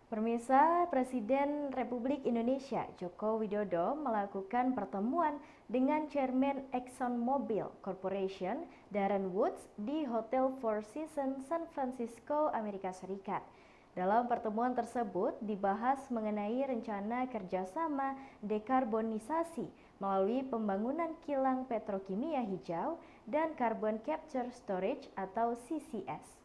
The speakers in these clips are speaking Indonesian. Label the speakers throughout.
Speaker 1: Pemirsa, Presiden Republik Indonesia Joko Widodo melakukan pertemuan dengan Chairman ExxonMobil Corporation, Darren Woods, di Hotel Four Seasons San Francisco, Amerika Serikat. Dalam pertemuan tersebut dibahas mengenai rencana kerjasama dekarbonisasi melalui pembangunan kilang petrokimia hijau dan Carbon Capture Storage atau CCS.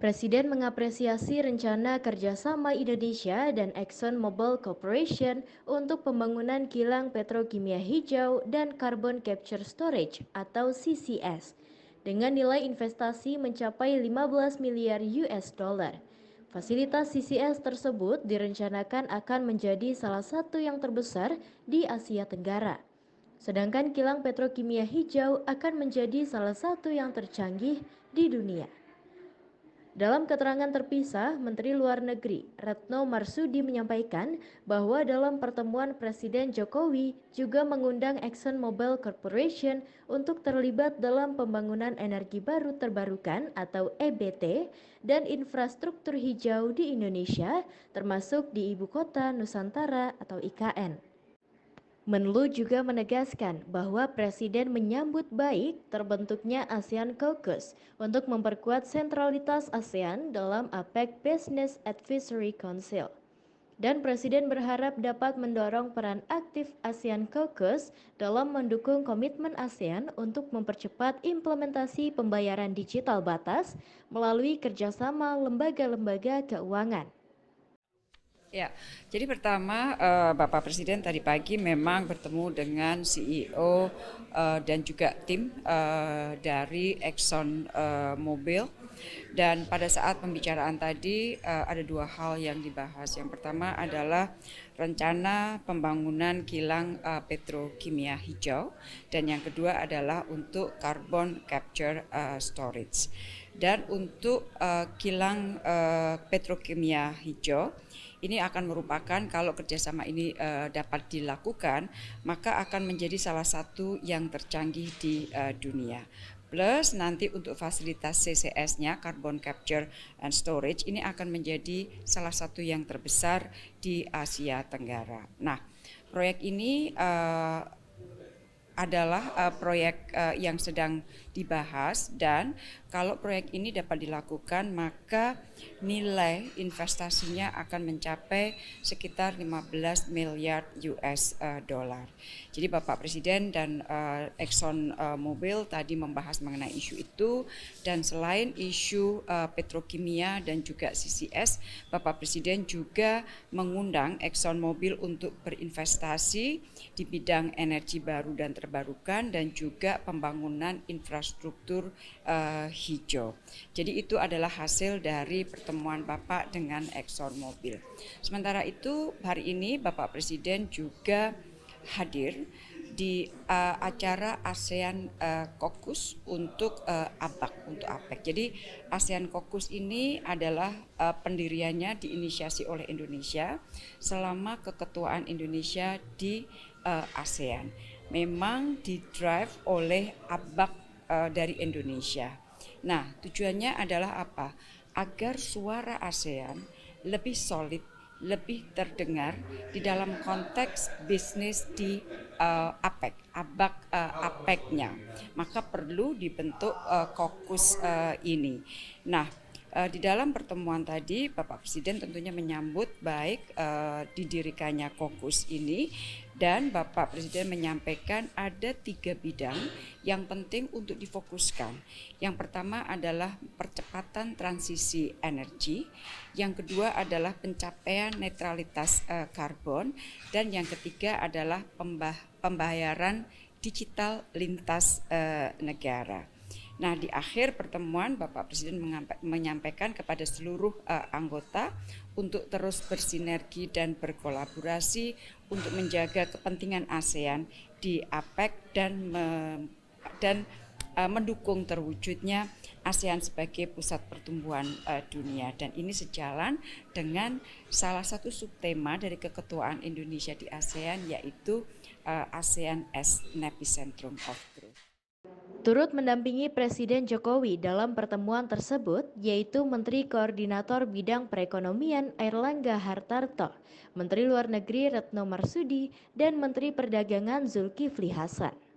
Speaker 1: Presiden mengapresiasi rencana kerjasama Indonesia dan ExxonMobil Corporation untuk pembangunan kilang petrokimia hijau dan Carbon Capture Storage atau CCS dengan nilai investasi mencapai 15 miliar US dollar. Fasilitas CCS tersebut direncanakan akan menjadi salah satu yang terbesar di Asia Tenggara. Sedangkan kilang petrokimia hijau akan menjadi salah satu yang tercanggih di dunia. Dalam keterangan terpisah, Menteri Luar Negeri Retno Marsudi menyampaikan bahwa dalam pertemuan Presiden Jokowi juga mengundang ExxonMobil Corporation untuk terlibat dalam pembangunan energi baru terbarukan atau EBT dan infrastruktur hijau di Indonesia, termasuk di Ibu Kota Nusantara atau IKN. Menlu juga menegaskan bahwa Presiden menyambut baik terbentuknya ASEAN Caucus untuk memperkuat sentralitas ASEAN dalam APEC Business Advisory Council. Dan Presiden berharap dapat mendorong peran aktif ASEAN Caucus dalam mendukung komitmen ASEAN untuk mempercepat implementasi pembayaran digital batas melalui kerjasama lembaga-lembaga keuangan.
Speaker 2: Ya, jadi pertama Bapak Presiden tadi pagi memang bertemu dengan CEO dan juga tim dari Exxon Mobil, dan pada saat pembicaraan tadi ada dua hal yang dibahas. Yang pertama adalah rencana pembangunan kilang petrokimia hijau, dan yang kedua adalah untuk carbon capture storage. Dan untuk kilang petrokimia hijau ini akan merupakan, kalau kerjasama ini dapat dilakukan, maka akan menjadi salah satu yang tercanggih di dunia. Plus nanti untuk fasilitas CCS-nya, Carbon Capture and Storage, ini akan menjadi salah satu yang terbesar di Asia Tenggara. Nah, proyek ini adalah proyek yang sedang dibahas, dan kalau proyek ini dapat dilakukan maka nilai investasinya akan mencapai sekitar 15 miliar US dollar. Jadi Bapak Presiden dan Exxon Mobil tadi membahas mengenai isu itu, dan selain isu petrokimia dan juga CCS, Bapak Presiden juga mengundang Exxon Mobil untuk berinvestasi di bidang energi baru dan terbarukan dan juga pembangunan infrastruktur hijau. Jadi itu adalah hasil dari pertemuan Bapak dengan Exxon Mobil. Sementara itu hari ini Bapak Presiden juga hadir di acara ASEAN Caucus untuk APEC. Jadi ASEAN Caucus ini adalah pendiriannya diinisiasi oleh Indonesia selama keketuaan Indonesia di ASEAN. Memang didrive oleh ABAC dari Indonesia. Nah, tujuannya adalah apa? Agar suara ASEAN lebih solid, lebih terdengar di dalam konteks bisnis di APEC, APEC-nya. Maka perlu dibentuk caucus ini. Nah, di dalam pertemuan tadi Bapak Presiden tentunya menyambut baik didirikannya caucus ini, dan Bapak Presiden menyampaikan ada 3 bidang yang penting untuk difokuskan. Yang pertama adalah percepatan transisi energi, yang kedua adalah pencapaian netralitas karbon, dan yang ketiga adalah pembayaran digital lintas negara. Nah, di akhir pertemuan Bapak Presiden menyampaikan kepada seluruh anggota untuk terus bersinergi dan berkolaborasi untuk menjaga kepentingan ASEAN di APEC dan mendukung terwujudnya ASEAN sebagai pusat pertumbuhan dunia. Dan ini sejalan dengan salah satu subtema dari keketuaan Indonesia di ASEAN, yaitu ASEAN as an epicentrum of growth.
Speaker 1: Turut mendampingi Presiden Jokowi dalam pertemuan tersebut yaitu Menteri Koordinator Bidang Perekonomian Airlangga Hartarto, Menteri Luar Negeri Retno Marsudi, dan Menteri Perdagangan Zulkifli Hasan.